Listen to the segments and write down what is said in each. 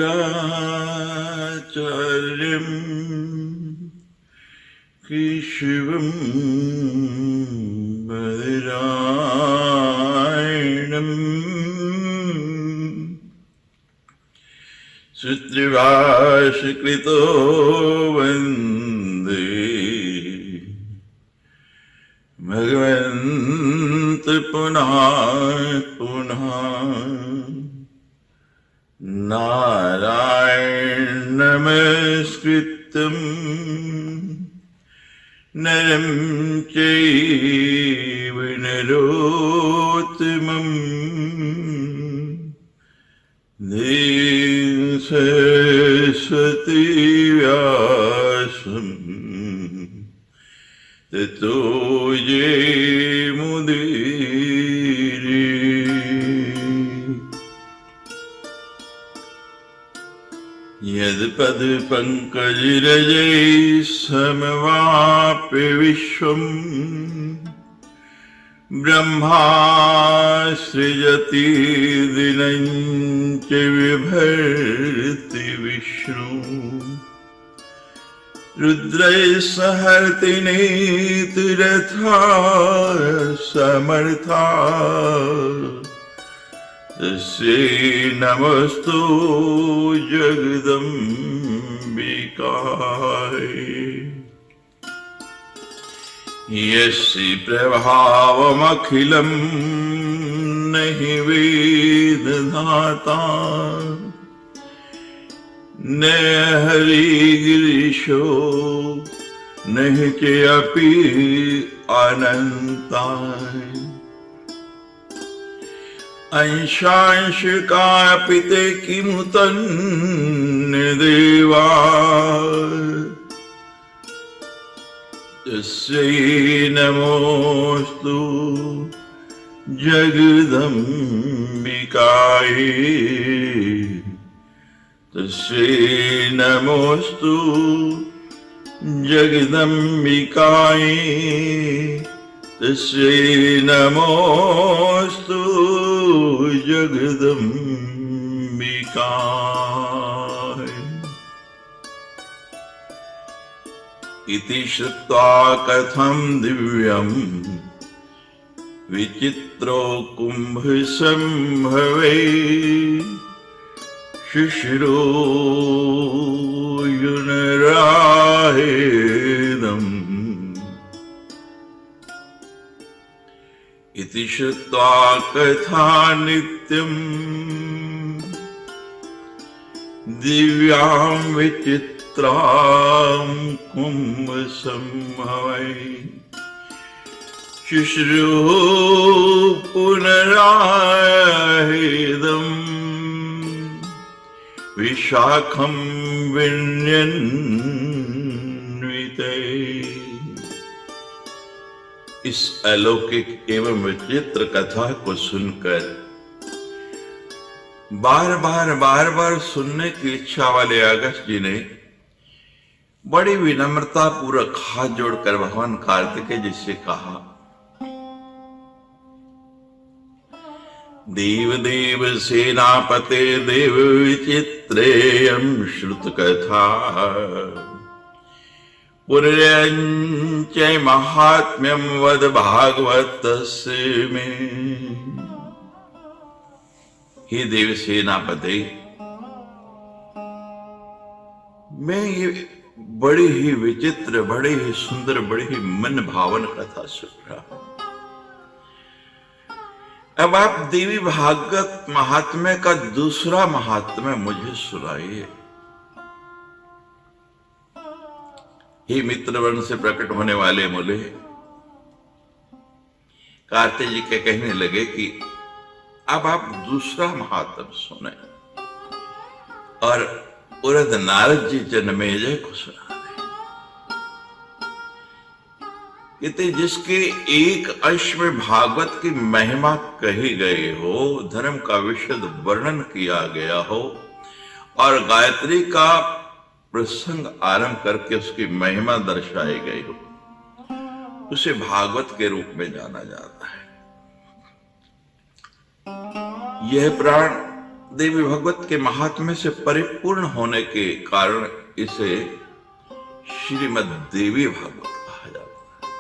शंकराचार्यं केशवं बादरायणम् सूत्रभाष्यकृतो वन्दे भगवन्तं पुनः पुनः नारायणं नमस्कृत्यं नरं चैव नरोत्तमम् देवीं सरस्वती व्यासं ततो जयमुदीरये। यत्पदपङ्कजरजैः समवाप्य विश्वम् ब्रह्मा सृजति दिनं च बिभर्ति विष्णु रुद्रैः सहर्ति नेतिरथा समर्था तस्यै नमस्तु जगदम्बिकायै। यस्य प्रभावमखिलं नहि वेदधाता न हरिगिरीशो नहि चेऽपि अनन्ताः अंशांशकापि ते किमुतन्यदेवा तस्यै नमोऽस्तु जगदम्बिकायै। तस्यै नमोऽस्तु जगदम्बिकायै। तस्यै नमोऽस्तु जगदम्बिकायै। इति श्रुत्वा कथं दिव्यं विचित्रो कुम्भसम्भवे शुश्रूषुनराहेदम्। इति श्रुत्वा कथा नित्यं दिव्यां विचित्रां कुम्भसम्भवे शुश्रूषुपुनराहेदम् विशाखं विन्यन्विते। इस अलौकिक एवं विचित्र कथा को सुनकर बार बार सुनने की इच्छा वाले अगस्त जी ने बड़ी विनम्रता पूर्वक हाथ जोड़कर भगवान कार्तिकेय जी से कहा, देव देव सेनापते देव विचित्रेयं श्रुत कथा पुर्यञ्च महात्म्यं वद भागवतस्य मे। हे देव सेनापते, मैं ये बड़ी ही विचित्र, बड़ी ही सुंदर, बड़ी ही मन भावन कथा सुन रहा हूं। अब आप देवी भागवत महात्म्य का दूसरा महात्म्य मुझे सुनाइए। हे मित्रवर्ण से प्रकट होने वाले मूले कार्तिक जी के कहने लगे कि अब आप दूसरा महात्म सुने और उरद नारद जी जन्मेजय को सुना दे। जिसके एक अंश में भागवत की महिमा कही गई हो, धर्म का विशद वर्णन किया गया हो और गायत्री का प्रसंग आरंभ करके उसकी महिमा दर्शाई गई हो, उसे भागवत के रूप में जाना जाता है। यह प्राण देवी भगवत के महात्म्य से परिपूर्ण होने के कारण इसे श्रीमद् देवी भागवत कहा जाता है।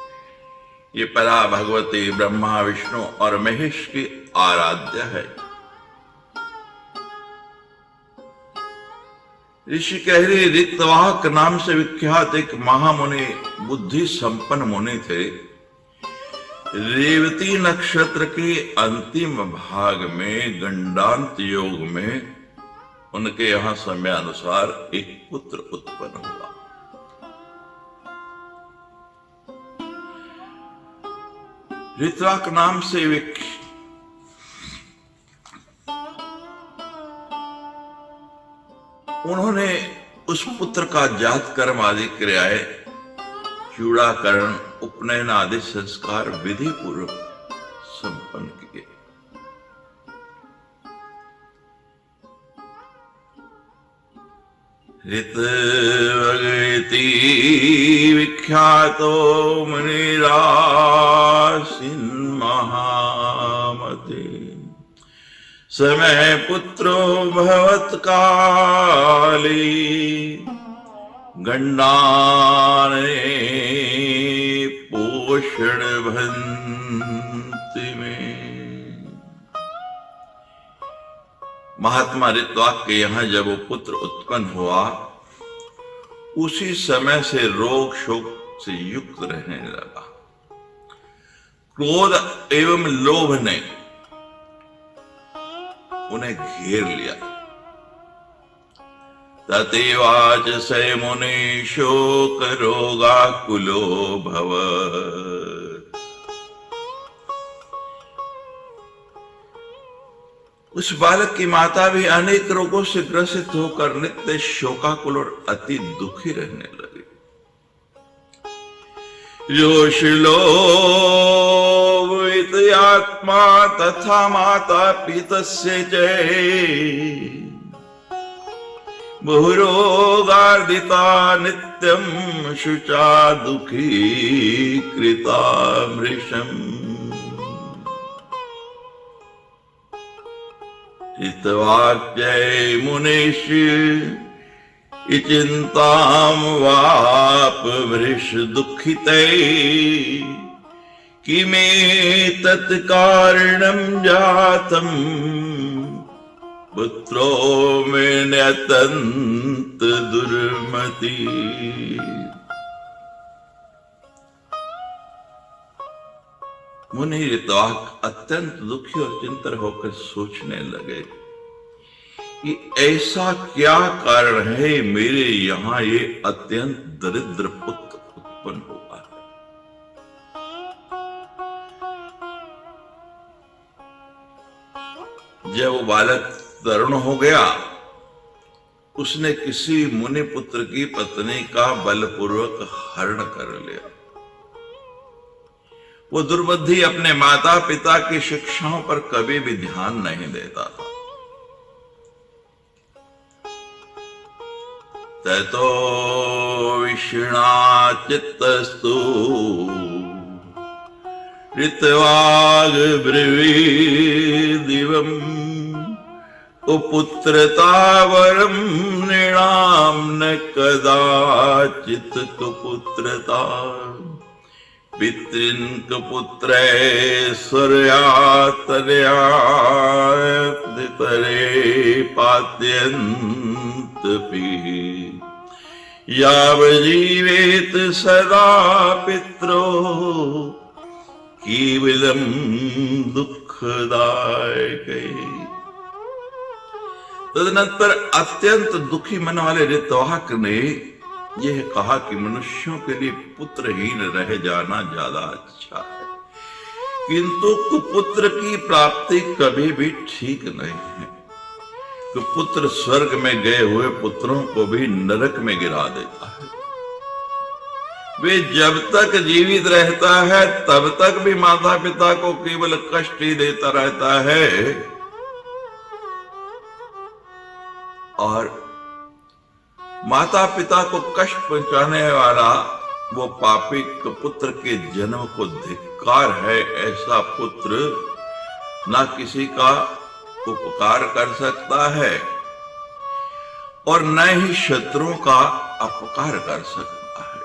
ये परा भगवती ब्रह्मा विष्णु और महेश की आराध्य है। ऋषि कहरी ऋतवाहक नाम से विख्यात एक महामुनि बुद्धि संपन्न मुनि थे। रेवती नक्षत्र के अंतिम भाग में गंडांत योग में उनके यहां समय अनुसार एक पुत्र उत्पन्न हुआ। ऋतवाक नाम से उन्होंने उस पुत्र का जात कर्म आदि क्रियाएं, चूड़ाकरण, उपनयन आदि संस्कार विधि पूर्वक संपन्न किए। ऋतवगति विख्यातो मुनिरासीन महामते समय पुत्रो भवत काली गंडाने पोषण भंति में। महात्मा ऋतवाक के यहां जब वो पुत्र उत्पन्न हुआ, उसी समय से रोग शोक से युक्त रहने लगा। क्रोध एवं लोभ ने उन्हें घेर लिया। ततेवाच स मुनि शोक रोगाकुलो भवत्। उस बालक की माता भी अनेक रोगों से ग्रसित होकर नित्य शोकाकुल और अति दुखी रहने लगी। योशिलो आत्मा तथा माता पितस्य च बहुरोगार्दिता नित्यं शुचा दुखी कृता मृषम्। हितवाक्यै मुनिष चिंतां वाप वृष दुखिते किमेतत् कारणं जातं पुत्रो मे न्यतन्त दुर्मति। मुनि ऋतवाक अत्यंत दुखी और चिंतित होकर सोचने लगे कि ऐसा क्या कारण है मेरे यहाँ ये अत्यंत दरिद्र पुत्र उत्पन्न हुआ है। जब वो बालक तरुण हो गया, उसने किसी मुनि पुत्र की पत्नी का बलपूर्वक हरण कर लिया। वो दुर्बुद्धि अपने माता पिता की शिक्षाओं पर कभी भी ध्यान नहीं देता था। ततो विषणा चित्तस्तु ऋतवाग ब्रवीदिवम् पुत्रतावरं नृणां न कदाचित् कुपुत्रता पितृन् कुपुत्रे सूर्यातर्या तरे पात्यन्तपि यावजीवेत सदा पित्रो केवलं दुःखदायकै। तदनंतर अत्यंत दुखी मन वाले ऋतवाहक ने यह कहा कि मनुष्यों के लिए पुत्रहीन रह जाना ज्यादा अच्छा है, किंतु कुपुत्र की प्राप्ति कभी भी ठीक नहीं है। कुपुत्र स्वर्ग में गए हुए पुत्रों को भी नरक में गिरा देता है। वे जब तक जीवित रहता है तब तक भी माता पिता को केवल कष्ट ही देता रहता है, और माता पिता को कष्ट पहुंचाने वाला वो पापी पुत्र के जन्म को धिक्कार है। ऐसा पुत्र ना किसी का उपकार कर सकता है और न ही शत्रुओं का अपकार कर सकता है।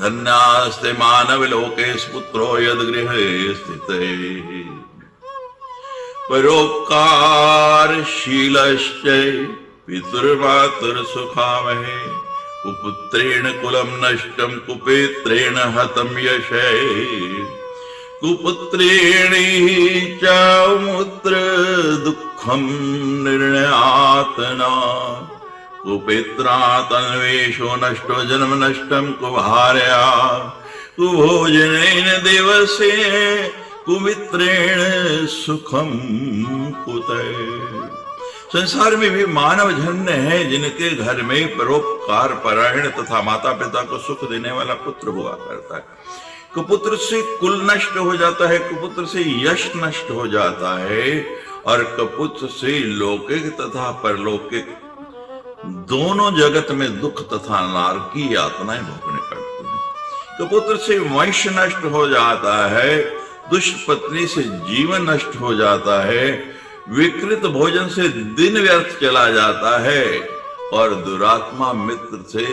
धन्यास्ते मानव लोकेश पुत्रो यद गृहे स्थिते परोपकारशीलश्च पितुर्मातुर्सुखामहे कुपुत्रेण कुलं नष्टं कुपेत्रेण हतं यशे कुपुत्रेणी च मुत्र दुःखं निर्णयातना कुपित्रा तन्वेषो नष्टो जन्म नष्टं कुभार्या कुभोजनेन देवसे कुमित्रेण सुखम कुतः। संसार में भी मानव जन्य है जिनके घर में परोपकार परायण तथा माता पिता को सुख देने वाला पुत्र हुआ करता है। कुपुत्र से कुल नष्ट हो जाता है, कुपुत्र से यश नष्ट हो जाता है और कुपुत्र से लौकिक तथा परलौकिक दोनों जगत में दुख तथा नरकी यातनाएं भोगने पड़ती हैं। कुपुत्र से वंश नष्ट हो जाता है, दुष्ट पत्नी से जीवन नष्ट हो जाता है, विकृत भोजन से दिन व्यर्थ चला जाता है और दुरात्मा मित्र से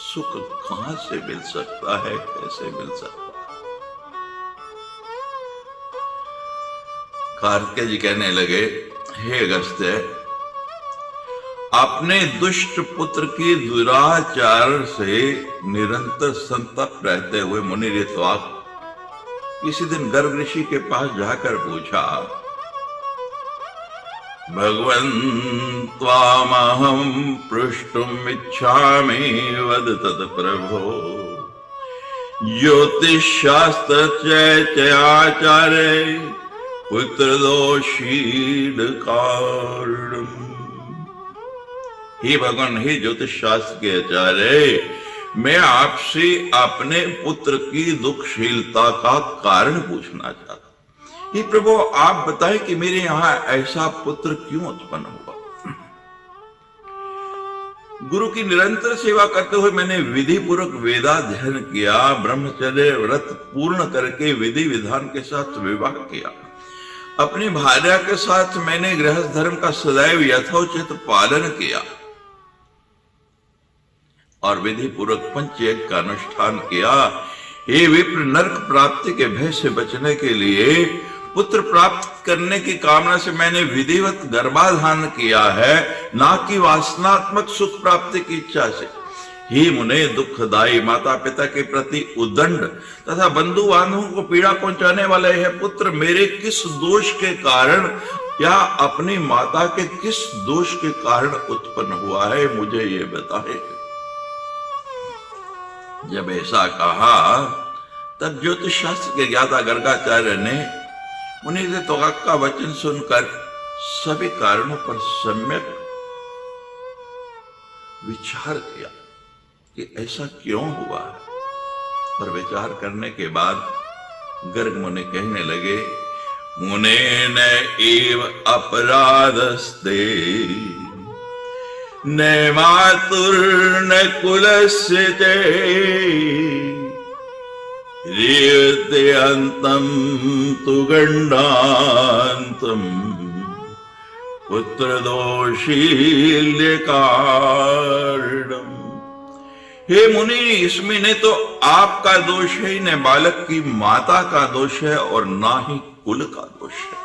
सुख कहां से मिल सकता है, कैसे मिल सकता है। कार्तिकेय जी कहने लगे, हे अगस्त्य, अपने दुष्ट पुत्र की दुराचार से निरंतर संतप्त रहते हुए मुनि ऋत्विक किसी दिन गर्ग ऋषि के पास जाकर पूछा, भगवन् त्वामहं पृष्टुम् इच्छामि वद तत् प्रभो ज्योतिष शास्त्र चयाचार्य पुत्र दोषीड कारणम्। हे भगवान, हे ज्योतिष शास्त्र के आचार्य, मैं आपसे अपने पुत्र की दुखशीलता का कारण पूछना चाहता हूं। हे प्रभु, आप बताएं कि मेरे यहां ऐसा पुत्र क्यों उत्पन्न हुआ। गुरु की निरंतर सेवा करते हुए मैंने विधि पूर्वक वेदाध्ययन किया, ब्रह्मचर्य व्रत पूर्ण करके विधि विधान के साथ विवाह किया, अपनी भार्या के साथ मैंने गृहस्थ धर्म का सदैव यथोचित पालन किया और विधि पूर्वक पंचयज्ञ का अनुष्ठान किया। हे विप्र, नरक प्राप्ति के भय से बचने के लिए पुत्र प्राप्त करने की कामना से मैंने विधिवत गर्भाधान किया है, ना कि वासनात्मक सुख प्राप्ति की इच्छा से। हे मुने, दुखदायी माता पिता के प्रति उदंड तथा बंधु बांधवों को पीड़ा पहुंचाने वाले है पुत्र मेरे किस दोष के कारण या अपनी माता के किस दोष के कारण उत्पन्न हुआ है, मुझे ये बताए। जब ऐसा कहा तब ज्योतिष शास्त्र के ज्ञाता गर्गाचार्य ने मुनि ऋत्विक का वचन सुनकर सभी कारणों पर सम्यक विचार किया कि ऐसा क्यों हुआ है। और विचार करने के बाद गर्ग मुनि कहने लगे, मुने न एव अपराधस्ते न मातुर्न कुलस्य च रेवते अंतम तु गंडांतम पुत्र दोषील्य कारणम। हे मुनि, इसमें न तो आपका दोष है, न बालक की माता का दोष है और ना ही कुल का दोष है।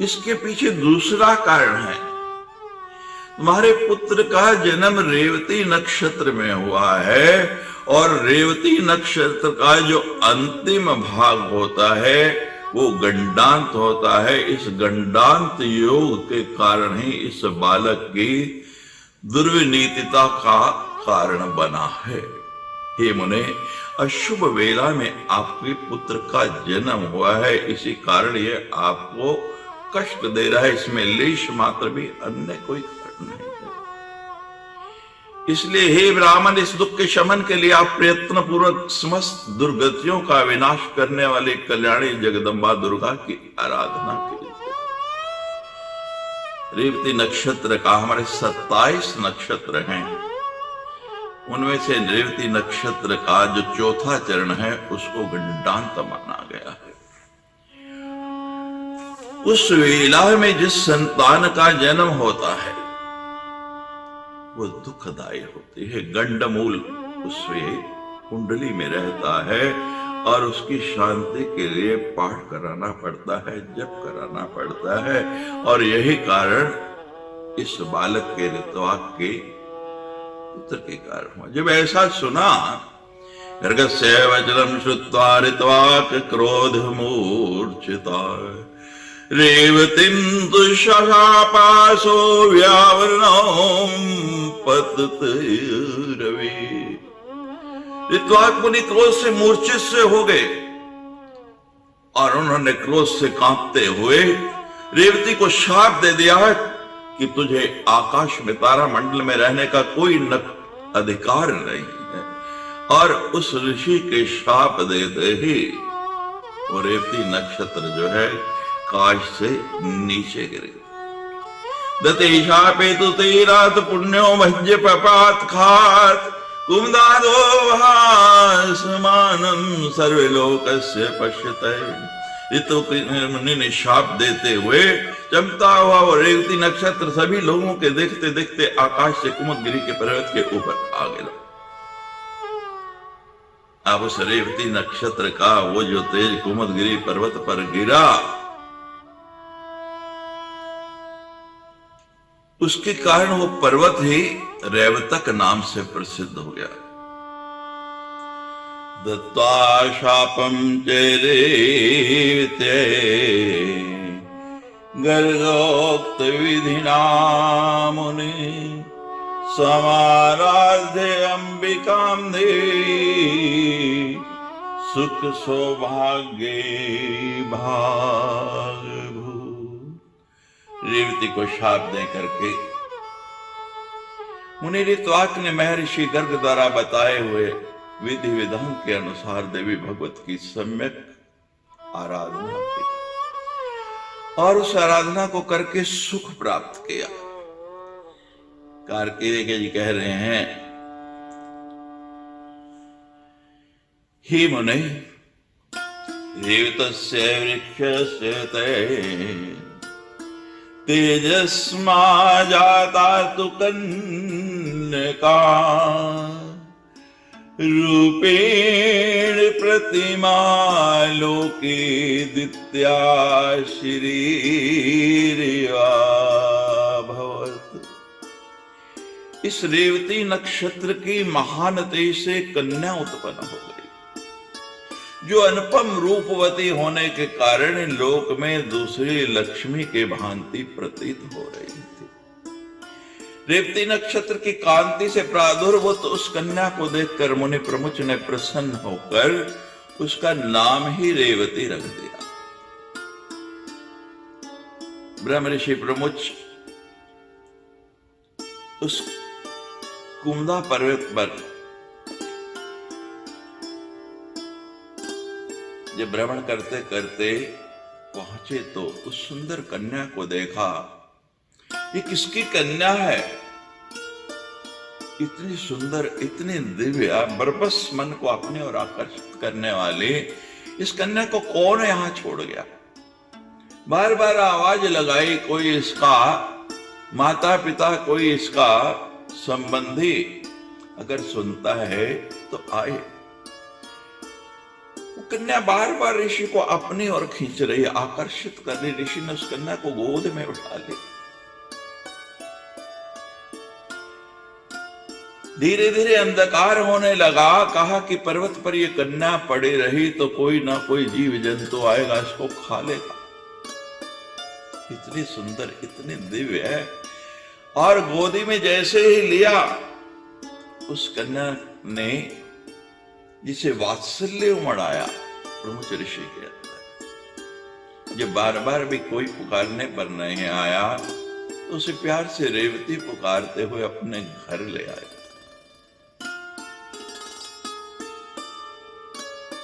इसके पीछे दूसरा कारण है। तुम्हारे पुत्र का जन्म रेवती नक्षत्र में हुआ है और रेवती नक्षत्र का जो अंतिम भाग होता है वो गंडांत होता है। इस गंडांत योग के कारण ही इस बालक की दुर्विनीतिता का कारण बना है। हे मुने, अशुभ वेला में आपके पुत्र का जन्म हुआ है, इसी कारण ये आपको कष्ट दे रहा है। इसमें लेश मात्र भी अन्य कोई कारण नहीं है। इसलिए हे ब्राह्मण, इस दुख के शमन के लिए आप प्रयत्न पूर्वक समस्त दुर्गतियों का विनाश करने वाली कल्याणी जगदम्बा दुर्गा की आराधना कीजिए। रेवती नक्षत्र का हमारे 27 नक्षत्र हैं, उनमें से रेवती नक्षत्र का जो चौथा चरण है उसको गंडांत माना गया है। उस वेला में जिस संतान का जन्म होता है वो दुखदायी होती है। गंडमूल उसमें कुंडली में रहता है और उसकी शांति के लिए पाठ कराना पड़ता है, जप कराना पड़ता है। और यही कारण इस बालक के ऋतवाक के पुत्र के कारण हुआ। जब ऐसा सुना, गर्गस्य वचनम श्रुत्वा ऋतवाक क्रोध मूर्छिता रेवतीं दुःशापासो व्यावरणो पतते रवि। ऋतवाक मुनि क्रोध से मूर्छित से हो गए और उन्होंने क्रोध से कांपते हुए रेवती को शाप दे दिया है कि तुझे आकाश में तारा मंडल में रहने का कोई अधिकार नहीं है। और उस ऋषि के शाप देते ही वो रेवती नक्षत्र जो है काश से नीचे गिरे। दते शापे तो तेरात पुण्यो मज्ज पपात खात कुमदादो भासमानम सर्वलोकस्य पश्यते। ऋतु मुनि ने शाप देते हुए चमकता हुआ वो रेवती नक्षत्र सभी लोगों के देखते देखते आकाश से कुमुदगिरी के पर्वत के ऊपर आ गया। अब उस रेवती नक्षत्र का वो जो तेज कुमुदगिरी पर्वत पर गिरा, उसके कारण वो पर्वत ही रेवतक नाम से प्रसिद्ध हो गया। दत्त्वा शापं चेरेते गर्गोक्त विधिना मुनि समाराध्य अंबिकां देवी सुख सौभाग्य भाग। रेवती को शाप दे करके मुनि ऋतवाक ने महर्षि गर्ग द्वारा बताए हुए विधि विधान के अनुसार देवी भगवत की सम्यक आराधना की और उस आराधना को करके सुख प्राप्त किया। कार्तिकेय जी कह रहे हैं, हे मुने रेवतस्य वृक्षस्य ते तेजस्मा जाता तु कन्यका रूपेण प्रतिमा लोके दित्या शरीरिया भवत। इस रेवती नक्षत्र की महान तेज से कन्या उत्पन्न हो गई जो अनुपम रूपवती होने के कारण लोक में दूसरी लक्ष्मी के भांति प्रतीत हो रही थी। रेवती नक्षत्र की कांति से प्रादुर्भूत उस कन्या को देखकर मुनि प्रमुच ने प्रसन्न होकर उसका नाम ही रेवती रख दिया। ब्रह्म ऋषि प्रमुच उस कुमदा पर्वत पर जब भ्रमण करते करते पहुंचे तो उस सुंदर कन्या को देखा। ये किसकी कन्या है? इतनी सुंदर, इतनी दिव्य, बरबस मन को अपने ओर आकर्षित करने वाली इस कन्या को कौन यहां छोड़ गया? बार बार आवाज लगाई, कोई इसका माता पिता, कोई इसका संबंधी अगर सुनता है तो आए। कन्या बार बार ऋषि को अपनी ओर खींच रही, आकर्षित कर रही। ऋषि ने उस कन्या को गोद में उठा लिया। धीरे धीरे अंधकार होने लगा। कहा कि पर्वत पर यह कन्या पड़ी रही तो कोई ना कोई जीव जंतु आएगा, इसको खा लेगा। इतनी सुंदर, इतनी दिव्य है। और गोदी में जैसे ही लिया, उस कन्या ने जिसे वात्सल्य उमड़ाया प्रमुख ऋषि के अंदर। जब बार बार भी कोई पुकारने पर नहीं आया तो उसे प्यार से रेवती पुकारते हुए अपने घर ले आए।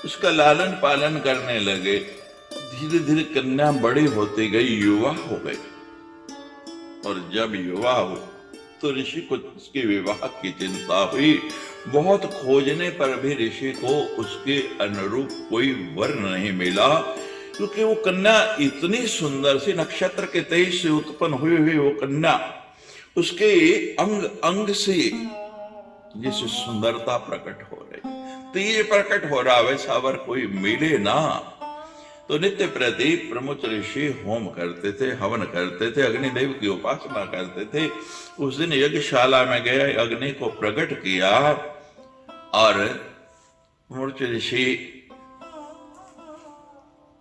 उसका लालन पालन करने लगे। धीरे धीरे कन्या बड़ी होती गई, युवा हो गई। और जब युवा हुई तो ऋषि को उसके विवाह की चिंता हुई। बहुत खोजने पर भी ऋषि को उसके अनुरूप कोई वर नहीं मिला। क्योंकि वो कन्या इतनी सुंदर सी, नक्षत्र के तेज से उत्पन्न हुई हुई वो कन्या, उसके अंग अंग से जैसे सुंदरता प्रकट हो रही, तेज प्रकट हो रहा, वैसा अगर कोई मिले ना तो नित्य प्रति प्रमुच ऋषि होम करते थे, हवन करते थे, अग्निदेव की उपासना करते थे। उस दिन यज्ञशाला में गए, अग्नि को प्रकट किया और प्रमुच ऋषि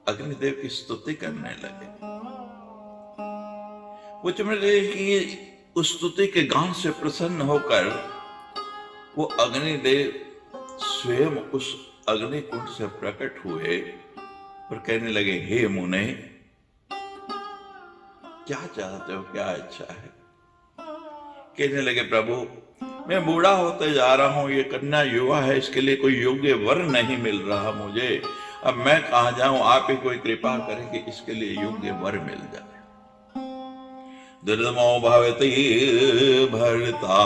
अग्निदेव की स्तुति करने लगे। कुछ की उस स्तुति के गान से प्रसन्न होकर वो अग्निदेव स्वयं उस अग्निकुंड से प्रकट हुए और कहने लगे, हे मुने, क्या चाहते हो, क्या इच्छा है? कहने लगे, प्रभु मैं बूढ़ा होते जा रहा हूं, ये कन्या युवा है, इसके लिए कोई योग्य वर नहीं मिल रहा मुझे, अब मैं कहां जाऊं, आप ही कोई कृपा करें कि इसके लिए योग्य वर मिल जाए। दुर्दमो भवति भरता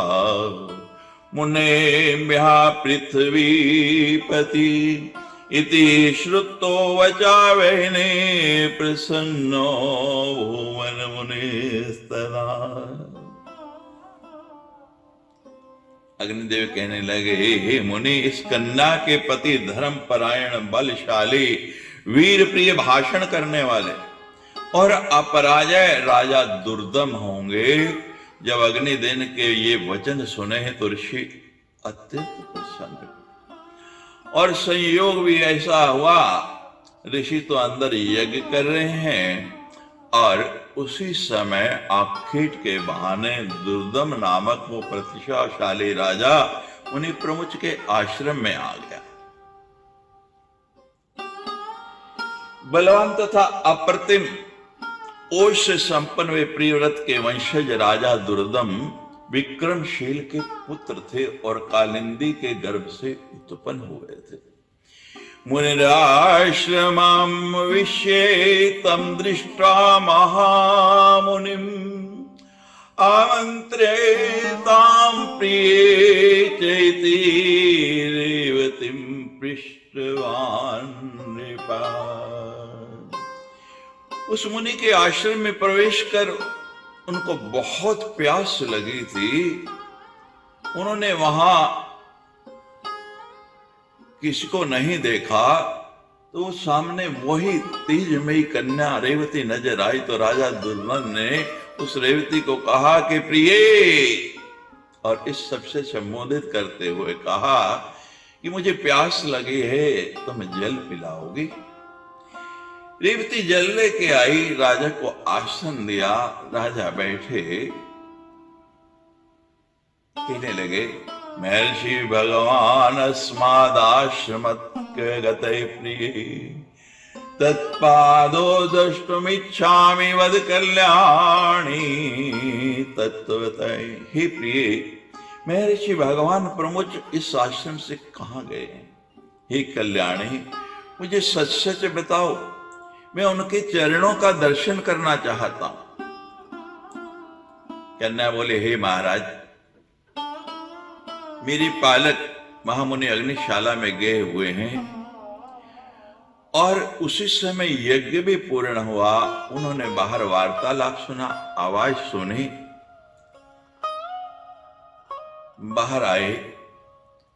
मुनेभ्यः पृथ्वीपति इति श्रुतो वचावहने प्रसन्नो भुवन मुनिस्तदा। अग्निदेव कहने लगे, हे मुनि, इस कन्या के पति धर्म परायण, बलशाली, वीर प्रिय, भाषण करने वाले और अपराजय राजा दुर्दम होंगे। जब अग्निदेव के ये वचन सुने हैं तो ऋषि अत्यंत प्रसन्न, और संयोग भी ऐसा हुआ, ऋषि तो अंदर यज्ञ कर रहे हैं और उसी समय आखेट के बहाने दुर्दम नामक वो प्रतिभाशाली राजा उन्हीं प्रमुच के आश्रम में आ गया। बलवान तथा अप्रतिम ओज से संपन्न वे प्रियव्रत के वंशज राजा दुर्दम विक्रमशील के पुत्र थे और कालिंदी के गर्भ से उत्पन्न हुए थे। मुनिराश्रमं विश्येतं दृष्ट्वा महामुनिम् आमन्त्रेतां प्रिये चैति रेवतीं पृष्टवान् नृपः। उस मुनि के आश्रम में प्रवेश कर उनको बहुत प्यास लगी थी। उन्होंने वहां किसी को नहीं देखा तो सामने वही तेजमयी कन्या रेवती नजर आई तो राजा दुर्दम ने उस रेवती को कहा कि प्रिये, और इस सबसे संबोधित करते हुए कहा कि मुझे प्यास लगी है, तुम जल पिलाओगी? रेवती जल लेके आई, राजा को आसन दिया, राजा बैठे, कहने लगे, महर्षि भगवान अस्मादाश्रमत्य गते प्रिये तत्पादो द्रष्टुमिच्छामि वद कल्याणी तत्त्वतः। हे प्रिय, महर्षि भगवान प्रमुच इस आश्रम से कहां गए? हे कल्याणी, मुझे सच सच बताओ, मैं उनके चरणों का दर्शन करना चाहता हूं। कन्या बोले, हे महाराज, मेरी पालक महामुनि अग्निशाला में गए हुए हैं और उसी समय यज्ञ भी पूर्ण हुआ। उन्होंने बाहर वार्तालाप सुना, आवाज सुनी, बाहर आए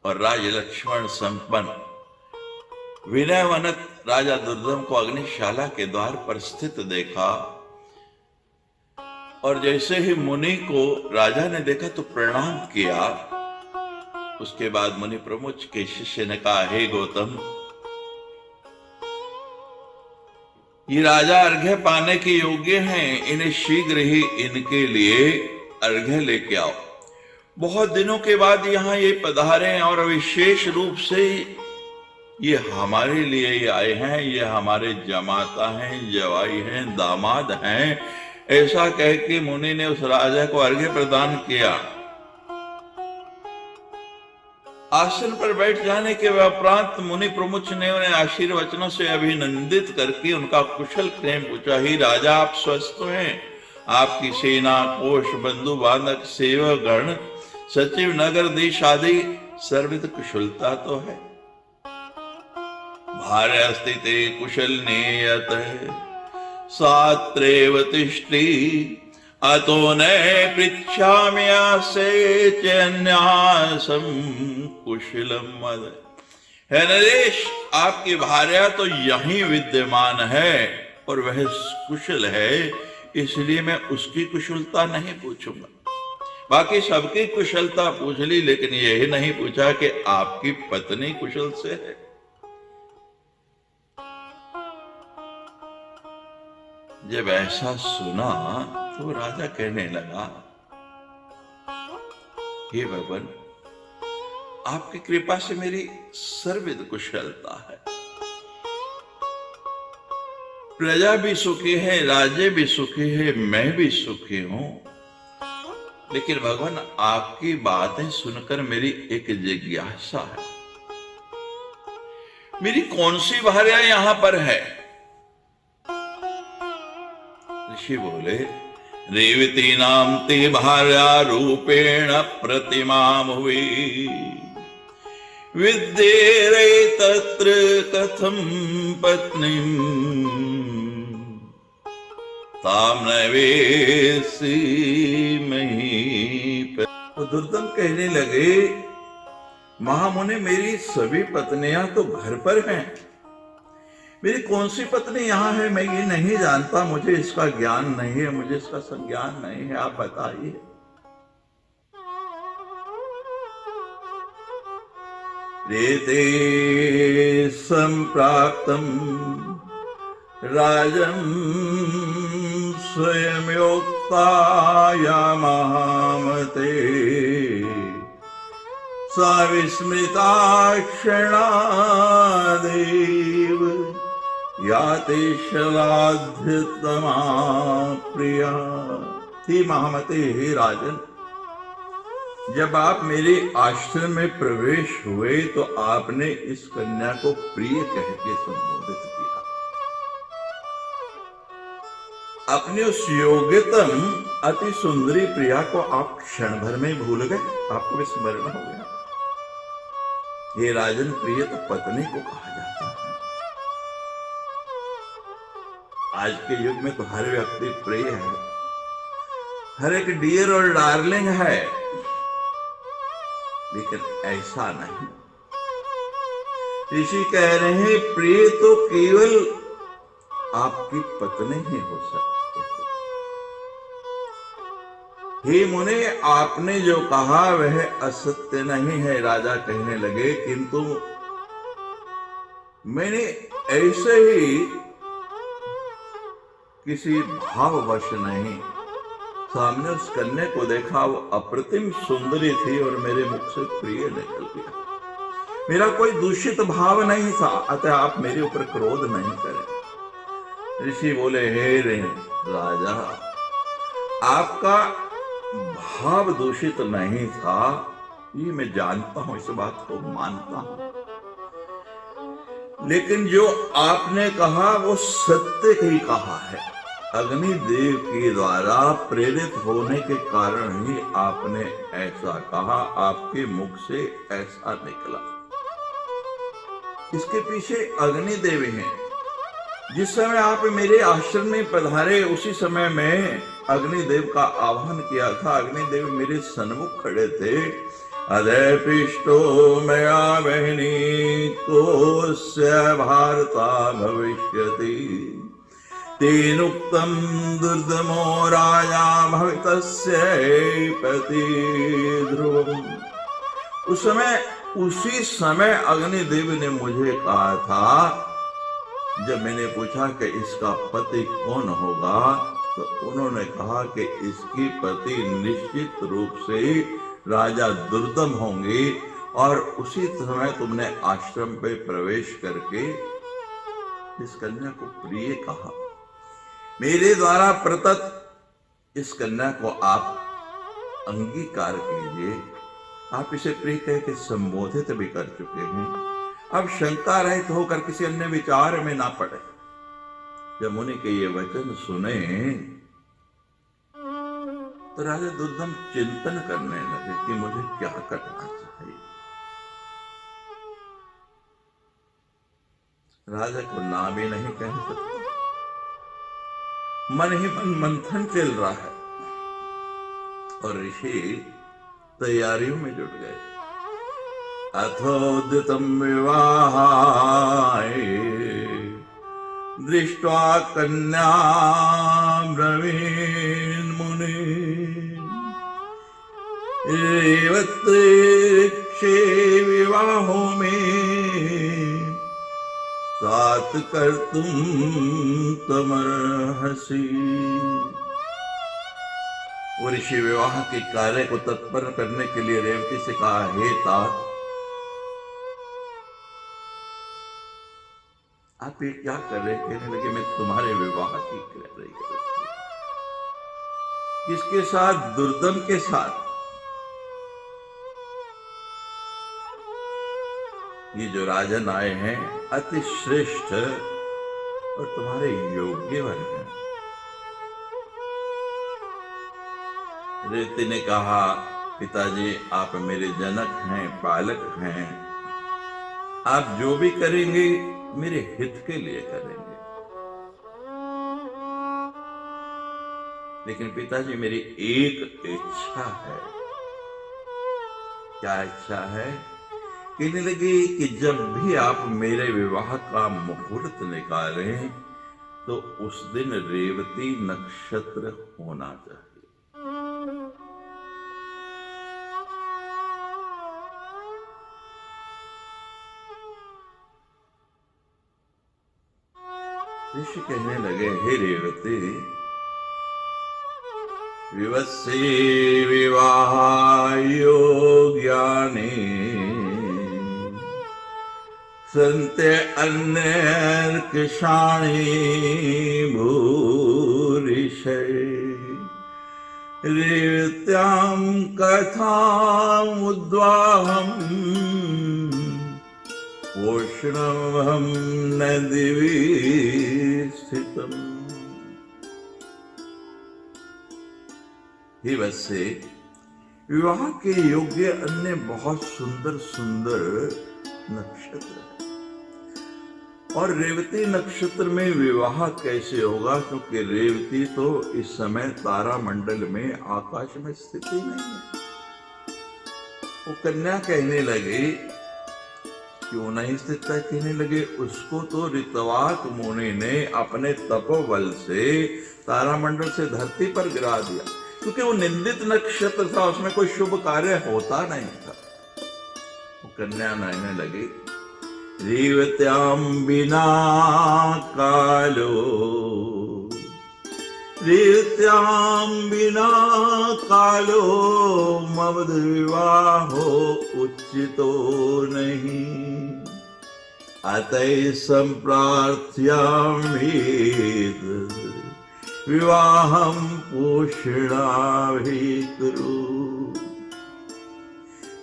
और राज लक्ष्मण संपन्न विनयवनत राजा दुर्दम को अग्निशाला के द्वार पर स्थित देखा और जैसे ही मुनि को राजा ने देखा तो प्रणाम किया। उसके बाद मुनि प्रमुख के शिष्य ने कहा, हे गौतम, ये राजा अर्घ्य पाने के योग्य हैं, इन्हें शीघ्र ही इनके लिए अर्घ्य लेके आओ। बहुत दिनों के बाद यहाँ ये पधारे और विशेष रूप से ये हमारे लिए ही आए हैं, ये हमारे जमाता हैं, जवाई हैं, दामाद हैं। ऐसा कह के मुनि ने उस राजा को अर्घ्य प्रदान किया। आसन पर बैठ जाने के उपरांत मुनि प्रमुख ने उन्हें आशीर्वचनों से अभिनंदित करके उनका कुशल क्षेम पूछा। ही राजा, आप स्वस्थ हैं? आपकी सेना, कोष, बंधु बांधव, सेवक गण, सचिव, नगर, देश आदि सर्वित कुशलता तो है? भार्यास्ति ते कुशलनेयत सात्रेव तिष्ठि अतो न पृच्छाम्यासे चन्यासम कुशलम मद। है नरेश, आपकी भार्या तो यहीं विद्यमान है और वह कुशल है, इसलिए मैं उसकी कुशलता नहीं पूछूंगा। बाकी सबकी कुशलता पूछ ली, लेकिन यही नहीं पूछा कि आपकी पत्नी कुशल से है। जब ऐसा सुना तो राजा कहने लगा, हे भगवान, आपकी कृपा से मेरी सर्वविध कुशलता है, प्रजा भी सुखी है, राजे भी सुखी है, मैं भी सुखी हूं। लेकिन भगवान, आपकी बातें सुनकर मेरी एक जिज्ञासा है, मेरी कौन सी भार्या यहां पर है? ऋषि बोले, रेवती नाम ते भार्या रूपेण प्रतिमा हुई विद्येरे तत्र कथम पत्नी ताम नवेसी मही। तो दुर्दम कहने लगे, महामुनि, मेरी सभी पत्नियां तो घर पर हैं, मेरी कौन सी पत्नी यहां है मैं ये नहीं जानता, मुझे इसका ज्ञान नहीं है, मुझे इसका संज्ञान नहीं है, आप बताइए। रेते संप्राप्तम राजन स्वयं योक्ताया महामते सा विस्मृता क्षणादेव याते शलाध्यतमा प्रिया। थी महामते, हे राजन, जब आप मेरे आश्रम में प्रवेश हुए तो आपने इस कन्या को प्रिय कह के संबोधित किया। अपनी उस योग्यतम अति सुंदरी प्रिया को आप क्षण भर में भूल गए, आपको विस्मरण हो गया। ये राजन, प्रिय तो पत्नी को कहा जाता है। आज के युग में तो हर व्यक्ति प्रिय है, हर एक डियर और डार्लिंग है, लेकिन ऐसा नहीं। ऋषि कह रहे हैं, प्रिय तो केवल आपकी पत्नी ही हो सकती है। हे मुने, आपने जो कहा वह असत्य नहीं है। राजा कहने लगे, किंतु मैंने ऐसे ही किसी भाववश नहीं, सामने उस कन्या को देखा, वो अप्रतिम सुंदरी थी और मेरे मुख से प्रिय निकल गया। मेरा कोई दूषित भाव नहीं था, अतः आप मेरे ऊपर क्रोध नहीं करें। ऋषि बोले, हे रे राजा, आपका भाव दूषित नहीं था, ये मैं जानता हूं, इस बात को मानता हूं, लेकिन जो आपने कहा वो सत्य ही कहा है। अग्निदेव के द्वारा प्रेरित होने के कारण ही आपने ऐसा कहा, आपके मुख से ऐसा निकला। इसके पीछे अग्निदेव हैं। जिस समय आप मेरे आश्रम में पधारे, उसी समय मैं अग्निदेव का आह्वान किया था। अग्निदेव मेरे सन्मुख खड़े थे। अदय पृष्ठो मया बहिनी कोस्य भारता भविष्यति तेनुक्तम दुर्दमो राजा भवितस्य पति ध्रुवम्। उसी समय अग्निदेव ने मुझे कहा था, जब मैंने पूछा कि इसका पति कौन होगा, तो उन्होंने कहा कि इसकी पति निश्चित रूप से राजा दुर्दम होंगे। और उसी समय तुमने आश्रम पे प्रवेश करके इस कन्या को प्रिय कहा। मेरे द्वारा प्रतत इस कन्या को आप अंगीकार कीजिए। आप इसे प्रिय कह के संबोधित भी कर चुके हैं, अब शंका रहित होकर किसी अन्य विचार में ना पड़े। जब मुनि के ये वचन सुने तो राजा दुर्दम चिंतन करने लगे कि मुझे क्या करना चाहिए। राजा को ना भी नहीं कह सकता। मन ही मन मंथन चल रहा है और ऋषि तैयारियों में जुट गए। अथोदितम विवाहाय दृष्ट्वा कन्या ब्रवीण मुनि रेवत्क्षे विवाहो में सात कर्तुम तमर्हसि। वो ऋषि विवाह के कार्य को तत्पर करने के लिए रेवती से कहा, हे तात, आप ये क्या कर रहे? कहने लगे, मैं तुम्हारे विवाह की तैयारी कर रही हूं। किसके साथ? दुर्दम के साथ। ये जो राजन आए हैं अति श्रेष्ठ और तुम्हारे योग्य वर हैं। रेवती ने कहा, पिताजी आप मेरे जनक हैं, पालक हैं, आप जो भी करेंगे मेरे हित के लिए करेंगे। लेकिन पिताजी मेरी एक इच्छा है। क्या इच्छा है? कहने लगे कि जब भी आप मेरे विवाह का मुहूर्त निकालें तो उस दिन रेवती नक्षत्र होना चाहिए। ऋषि कहने लगे, हे रेवती, विवस्से विवाहायो ज्ञाने संते अन्यर्कषाणि भूरिशै रेवत्यां कथामुद्वाहम् पोषणमहं न दिवि स्थितम्। हे वत्से, विवाह के योग्य अन्य बहुत सुंदर सुंदर नक्षत्र है और रेवती नक्षत्र में विवाह कैसे होगा? क्योंकि रेवती तो इस समय तारा मंडल में आकाश में स्थित ही नहीं है। वो कन्या कहने लगे, क्यों नहीं स्थित है? कहने लगे, उसको तो ऋतवाक मुनि ने अपने तपोबल से तारामंडल से धरती पर गिरा दिया, क्योंकि वो निंदित नक्षत्र था, उसमें कोई शुभ कार्य होता नहीं था। वो कन्या कहने लगी, रेवत्यां विना कालो, रेवत्यां विना कालो मम विवाहो उचितो नहीं, अतः संप्रार्थ्यामि विवाहं पोषणाभिकुरु।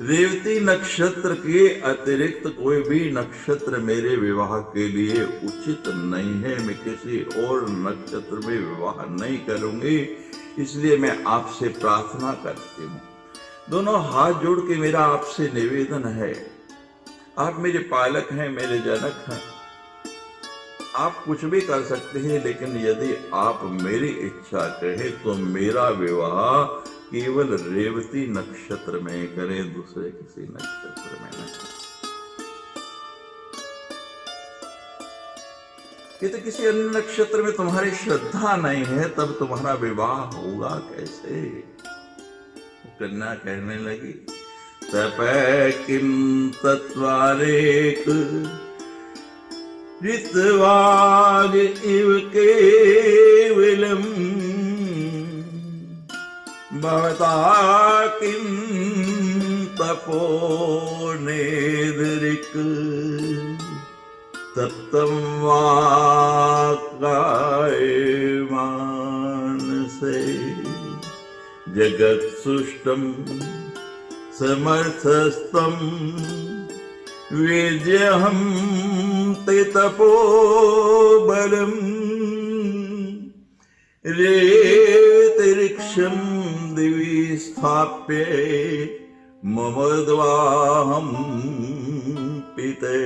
रेवती नक्षत्र के अतिरिक्त कोई भी नक्षत्र मेरे विवाह के लिए उचित नहीं है। मैं किसी और नक्षत्र में विवाह नहीं करूंगी, इसलिए मैं आपसे प्रार्थना करती हूँ। दोनों हाथ जोड़ के मेरा आपसे निवेदन है, आप मेरे पालक हैं, मेरे जनक हैं, आप कुछ भी कर सकते हैं, लेकिन यदि आप मेरी इच्छा कहें तो मेरा विवाह केवल रेवती नक्षत्र में करें, दूसरे किसी नक्षत्र में नहीं। ये तो किसी अन्य नक्षत्र में तुम्हारी श्रद्धा नहीं है, तब तुम्हारा विवाह होगा कैसे? कन्या कहने लगी, तपै किं तत्वारेक ऋतवाग इव केवलम् भवता किं तपो नेदरिक तप्तं वाक्कायमानसे जगत्सुष्टं समर्थस्तं वेद्यहं ते तपोबलम् रेतरिक्षं दिवि स्थाप्य ममद्वाहं पिते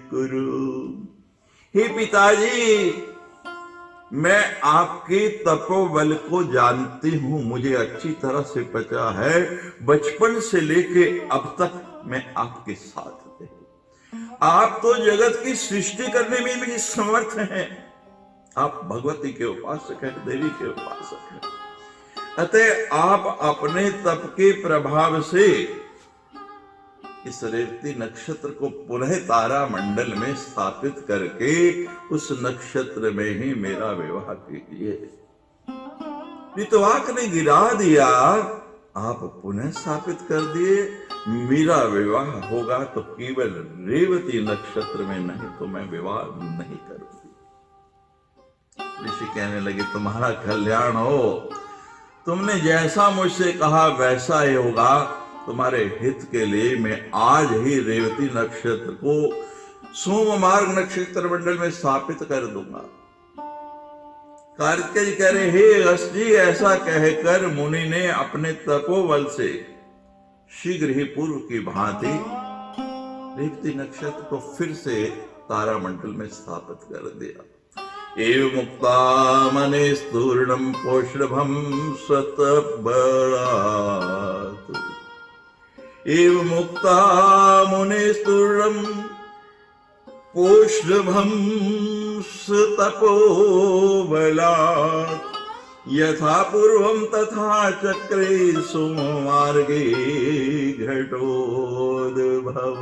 कुरु। हे पिताजी, मैं आपके तपोबल को जानती हूं, मुझे अच्छी तरह से पता है। बचपन से लेके अब तक मैं आपके साथ थे। आप तो जगत की सृष्टि करने में भी समर्थ हैं। आप भगवती के उपासक हैं, देवी के उपासक हैं। अतः आप अपने तप के प्रभाव से इस रेवती नक्षत्र को पुनः तारा मंडल में स्थापित करके उस नक्षत्र में ही मेरा विवाह कीजिए। ऋतुवाक ने गिरा दिया, आप पुनः स्थापित कर दिए। मेरा विवाह होगा तो केवल रेवती नक्षत्र में, नहीं तो मैं विवाह नहीं करूंगी। ऋषि कहने लगे, तुम्हारा कल्याण हो, तुमने जैसा मुझसे कहा वैसा ही होगा। तुम्हारे हित के लिए मैं आज ही रेवती नक्षत्र को सोममार्ग नक्षत्र मंडल में स्थापित कर दूंगा। कार्तिकेय कह रहे, हे अगस्त्य जी, ऐसा कहकर मुनि ने अपने तपोबल से शीघ्र ही पूर्व की भांति रेवती नक्षत्र को फिर से तारामंडल में स्थापित कर दिया। एव मुक्ता मने स्तूर्णम पोषभम सतबलात्, एव मुक्ता मुने स्तूर्णम पोषभम सतपोबलात्, यथा पूर्वम तथा चक्रे सोममार्गे घटोद्भव।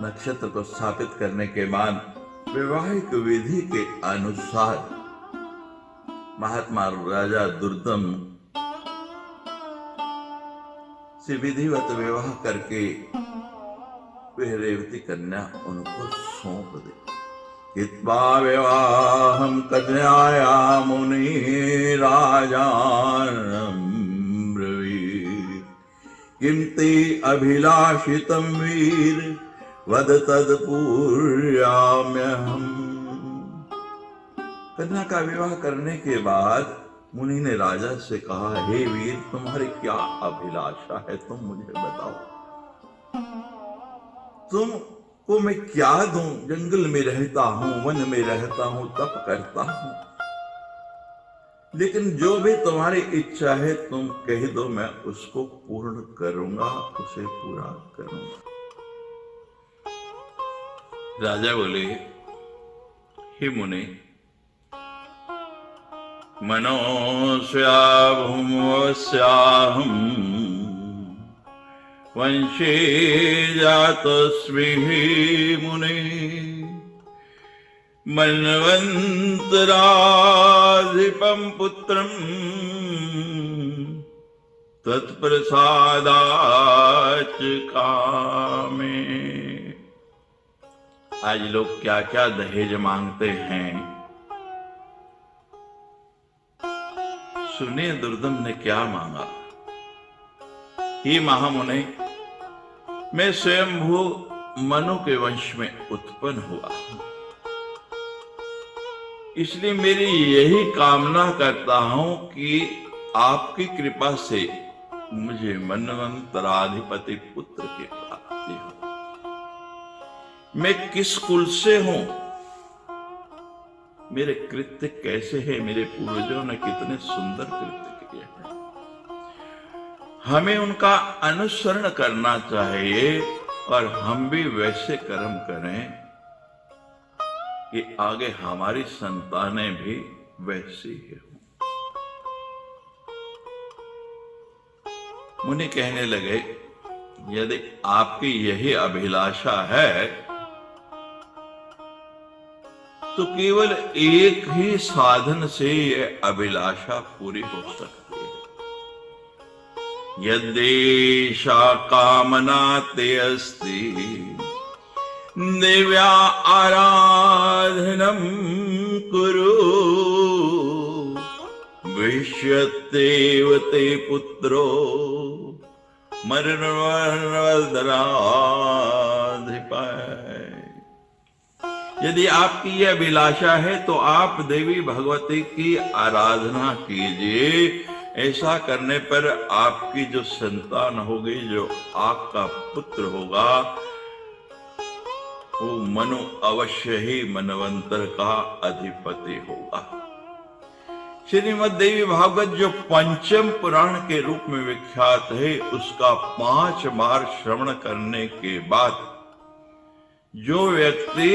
नक्षत्र को स्थापित करने के बाद वैवाहिक विधि के अनुसार महात्मा राजा दुर्दम से विधिवत विवाह करके वह रेवती कन्या उनको सौंप दे। हित्वा विवाहम कन्याया मुनि राजानं ब्रवीत्, किं ते अभिलाषितं वीर वद तत्पूर्याम्यहम्। कन्या का विवाह करने के बाद मुनि ने राजा से कहा, हे वीर, तुम्हारी क्या अभिलाषा है, तुम मुझे बताओ। तुमको मैं क्या दूं? जंगल में रहता हूं, वन में रहता हूं, तप करता हूं, लेकिन जो भी तुम्हारी इच्छा है तुम कह दो, मैं उसको पूर्ण करूंगा, उसे पूरा करूंगा। राजा बोले, हे मुने, मनोस्या भूमोस्याहम् वंशे जातस्मि मुने, मन्वन्तराधिपं पुत्रं तत्प्रसादाच्च कामे। आज लोग क्या क्या दहेज मांगते हैं। सुनिए दुर्दम ने क्या मांगा। हे महामुने, मैं स्वयंभू मनु के वंश में उत्पन्न हुआ हूं, इसलिए मेरी यही कामना करता हूं कि आपकी कृपा से मुझे मन्वन्तराधिपति पुत्र की प्राप्ति हो। मैं किस कुल से हूं, मेरे कृत्य कैसे हैं, मेरे पूर्वजों ने कितने सुंदर कृत्य किए हैं, हमें उनका अनुसरण करना चाहिए और हम भी वैसे कर्म करें कि आगे हमारी संतानें भी वैसी ही हों। मुनि कहने लगे, यदि आपकी यही अभिलाषा है तो केवल एक ही साधन से यह अभिलाषा पूरी हो सकती है। यद्देशा कामना ते अस्ति दिव्या आराधनम कुरु, विष्यतेव ते पुत्रो मरणवदराधिपः। यदि आपकी यह अभिलाषा है तो आप देवी भगवती की आराधना कीजिए, ऐसा करने पर आपकी जो संतान होगी, जो आपका पुत्र होगा, वो मनु अवश्य ही मनवंतर का अधिपति होगा। श्रीमद् देवी भागवत जो पंचम पुराण के रूप में विख्यात है, उसका 5 बार श्रवण करने के बाद जो व्यक्ति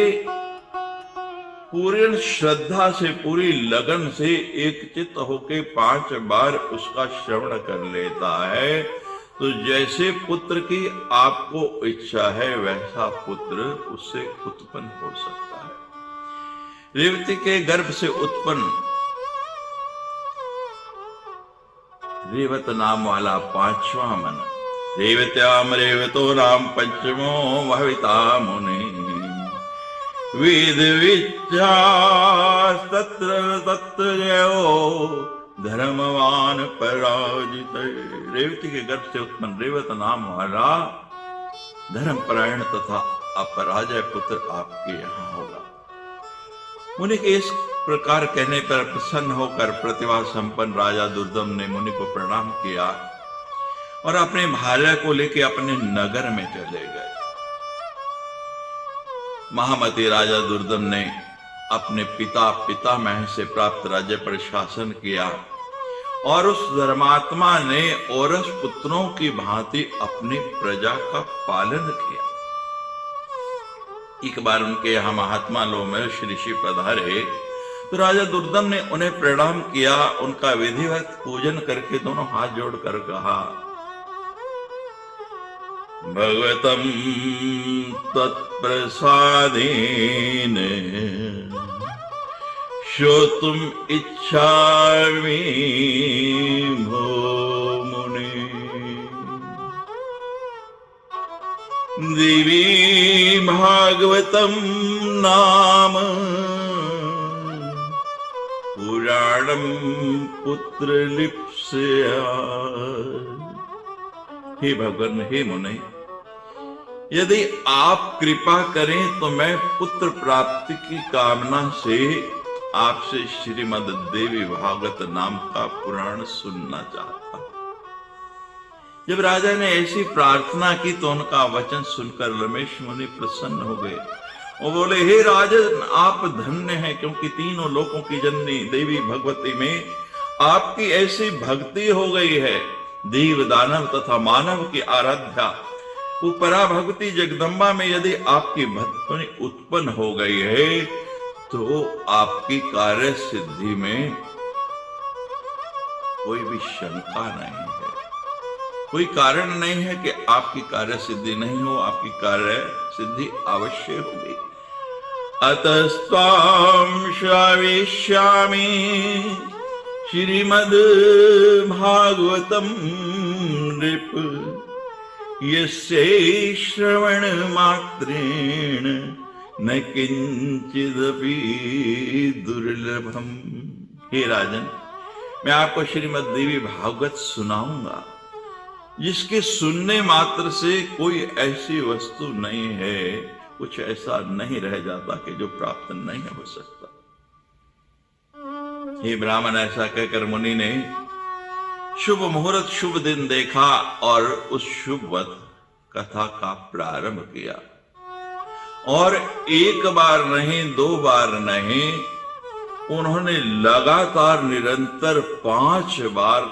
पूरी श्रद्धा से, पूरी लगन से एक चित्त होके 5 बार उसका श्रवण कर लेता है, तो जैसे पुत्र की आपको इच्छा है वैसा पुत्र उससे उत्पन्न हो सकता है। रेवती के गर्भ से उत्पन्न रेवत नाम वाला 5वां मन, रेवत्याम रेवतो नाम पंचमो भविता मुनि, वेद विद्या तत्र तत्र जयो धर्मवान पराजित। रेवती के गर्भ से उत्पन्न रेवत नाम वाला धर्मपरायण तथा अपराजय पुत्र आपके यहाँ होगा। मुनि के इस प्रकार कहने पर प्रसन्न होकर प्रतिभा संपन्न राजा दुर्दम ने मुनि को प्रणाम किया और अपने भार्या को लेकर अपने नगर में चले गए। महामती राजा दुर्दम ने अपने पिता पितामह से प्राप्त राज्य पर शासन किया और उस धर्मात्मा ने औरस पुत्रों की भांति अपनी प्रजा का पालन किया। एक बार उनके यहाँ महात्मा लोग में श्री ऋषि पधारे तो राजा दुर्दम ने उन्हें प्रणाम किया। उनका विधिवत पूजन करके दोनों हाथ जोड़कर कहा, भगवतम तत्प्रसादेन श्रोतुम इच्छामि भो मुने, देवी भागवतम नाम पुराणम पुत्र लिप्स्या। हे भगवान, हे मुने, यदि आप कृपा करें तो मैं पुत्र प्राप्ति की कामना से आपसे श्रीमद् देवी भागवत नाम का पुराण सुनना चाहता। जब राजा ने ऐसी प्रार्थना की तो उनका वचन सुनकर रमेश मुनि प्रसन्न हो गए। वो बोले, हे राजन, आप धन्य हैं, क्योंकि तीनों लोकों की जननी देवी भगवती में आपकी ऐसी भक्ति हो गई है। देव दानव तथा मानव की आराध्या वो परा भगवती जगदम्बा में यदि आपकी भक्ति उत्पन्न हो गई है तो आपकी कार्य सिद्धि में कोई भी शंका नहीं है, कोई कारण नहीं है कि आपकी कार्य सिद्धि नहीं हो। आपकी कार्य सिद्धि अवश्य होगी। अतस्त्वां श्रावयिष्यामि श्रीमद् भागवतम नृप, यस्य श्रवण मात्रेण न किंचिदपि दुर्लभम। हे राजन, मैं आपको श्रीमद् देवी भागवत सुनाऊंगा जिसके सुनने मात्र से कोई ऐसी वस्तु नहीं है, कुछ ऐसा नहीं रह जाता कि जो प्राप्त नहीं हो सकता। हे ब्राह्मण, ऐसा कहकर मुनि ने शुभ मुहूर्त शुभ दिन देखा और उस शुभवत कथा का प्रारंभ किया। और एक बार नहीं, 2 बार नहीं, उन्होंने लगातार निरंतर 5 बार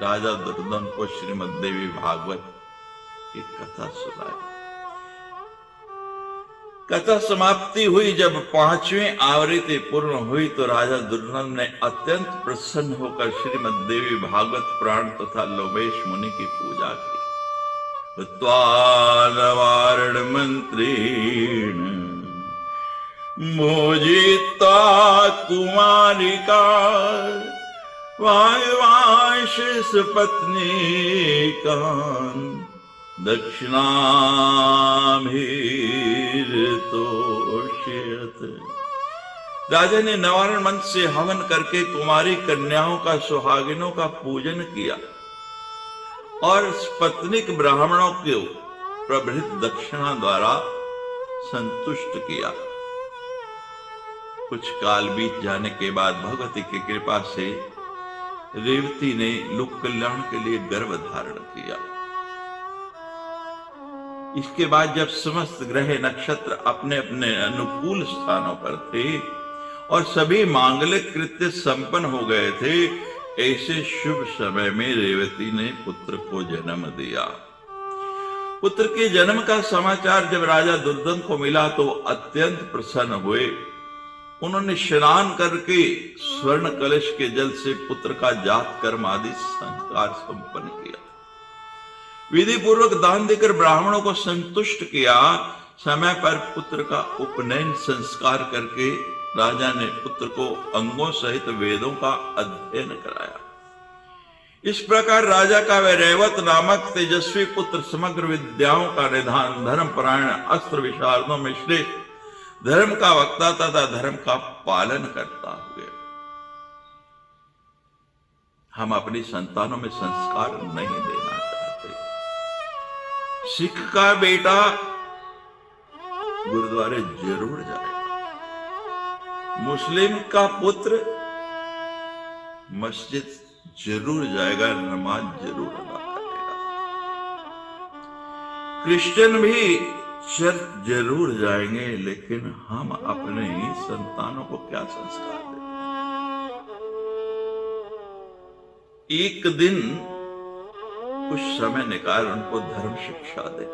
राजा दुर्दम को श्रीमद् देवी भागवत की कथा सुनाई। कथा समाप्ति हुई। जब 5वीं आवृत्ति पूर्ण हुई तो राजा दुर्दम ने अत्यंत प्रसन्न होकर श्रीमद् देवी भागवत पुराण तथा लोमेश मुनि की पूजा की। त्वानवारण मंत्रेण मोजिता कुमारिका वायुवांश पत्नी कान दक्षिणाभिर्तोष्यत। राजा ने नवारण मंत्र से हवन करके कुमारी कन्याओं का, सुहागिनों का पूजन किया और पत्नीक ब्राह्मणों को प्रभृत दक्षिणा द्वारा संतुष्ट किया। कुछ काल बीत जाने के बाद भगवती की कृपा से रेवती ने लोक कल्याण के लिए गर्भ धारण किया। इसके बाद जब समस्त ग्रह नक्षत्र अपने अपने अनुकूल स्थानों पर थे और सभी मांगलिक कृत्य संपन्न हो गए थे, ऐसे शुभ समय में रेवती ने पुत्र को जन्म दिया। पुत्र के जन्म का समाचार जब राजा दुर्योधन को मिला तो अत्यंत प्रसन्न हुए। उन्होंने स्नान करके स्वर्ण कलश के जल से पुत्र का जात कर्म आदि संस्कार संपन्न किया। विधि पूर्वक दान देकर ब्राह्मणों को संतुष्ट किया। समय पर पुत्र का उपनयन संस्कार करके राजा ने पुत्र को अंगों सहित वेदों का अध्ययन कराया। इस प्रकार राजा का वह रेवत नामक तेजस्वी पुत्र समग्र विद्याओं का निधान, धर्म परायण, अस्त्र विशारदों में श्रेष्ठ, धर्म का वक्ता तथा धर्म का पालन करता हुए। हम अपनी संतानों में संस्कार नहीं देना चाहते। सिख का बेटा गुरुद्वारे जरूर जाएगा, मुस्लिम का पुत्र मस्जिद जरूर जाएगा, नमाज जरूर अदा करेगा, क्रिश्चियन भी चर्च जरूर जाएंगे, लेकिन हम अपने ही संतानों को क्या संस्कार दें? एक दिन कुछ समय निकाल उनको धर्म शिक्षा दे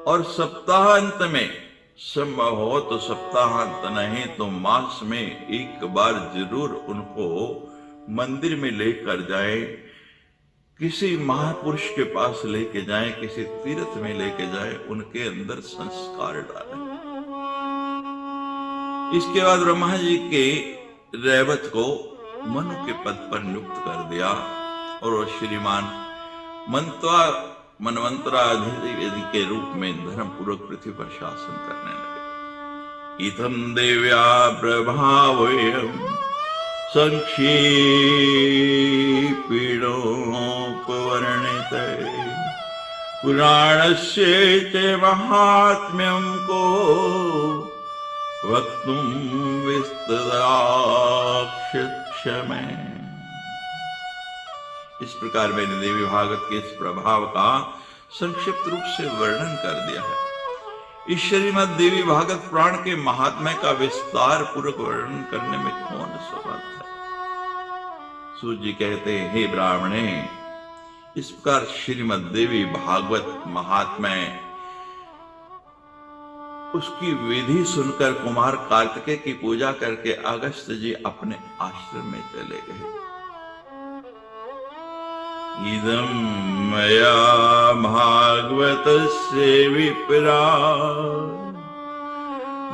और सप्ताहांत में, संभव हो तो सप्ताहांत नहीं तो मास में एक बार जरूर उनको मंदिर में लेकर जाए, किसी महापुरुष के पास लेके जाए, किसी तीर्थ में लेके जाए, उनके अंदर संस्कार डालें। इसके बाद ब्रह्मा जी के रेवत को मनु के पद पर नियुक्त कर दिया और वो श्रीमान मनवंतराधिपति के रूप में धर्म पूर्वक पृथ्वी पर शासन करने लगे। इथं देव्या प्रभावयम् संक्षेपिणोपवर्णित पुराणस्य च महात्म्यं को वक्तुं विस्तराक्षमे। इस प्रकार मैंने देवी भागवत के इस प्रभाव का संक्षिप्त रूप से वर्णन कर दिया है। इस श्रीमद् देवी भागवत पुराण के महात्म्य का विस्तार पूर्वक वर्णन करने में कौन समर्थ है? सूत जी कहते हैं, हे ब्राह्मणे, इस प्रकार श्रीमद् देवी भागवत महात्म्य उसकी विधि सुनकर कुमार कार्तिकेय की पूजा करके अगस्त जी अपने आश्रम में चले गए। इदं मया भागवतस्य विप्रा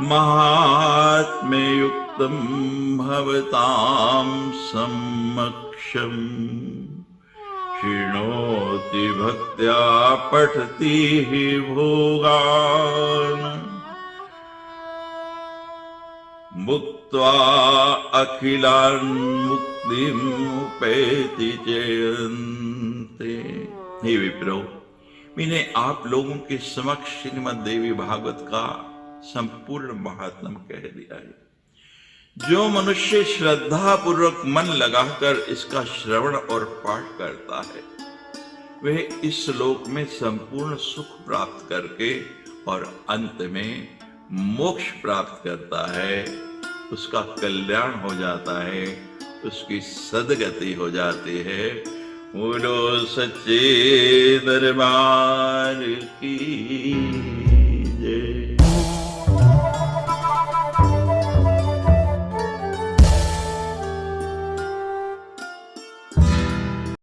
महात्म्ययुक्तं भवतां सम्मक्षम् शृणोति भक्त्या पठति हि भोगान् मुक्त्वा अखिलान् मुक्तिम् उपैति चेयन्ते। हे विप्रो, मैंने आप लोगों के समक्ष श्रीमद् देवी भागवत का संपूर्ण महात्म्य कह दिया है। जो मनुष्य श्रद्धा पूर्वक मन लगाकर इसका श्रवण और पाठ करता है, वह इस लोक में संपूर्ण सुख प्राप्त करके और अंत में मोक्ष प्राप्त करता है। उसका कल्याण हो जाता है, उसकी सदगति हो जाती है। बोलो सच्चे दरबार की।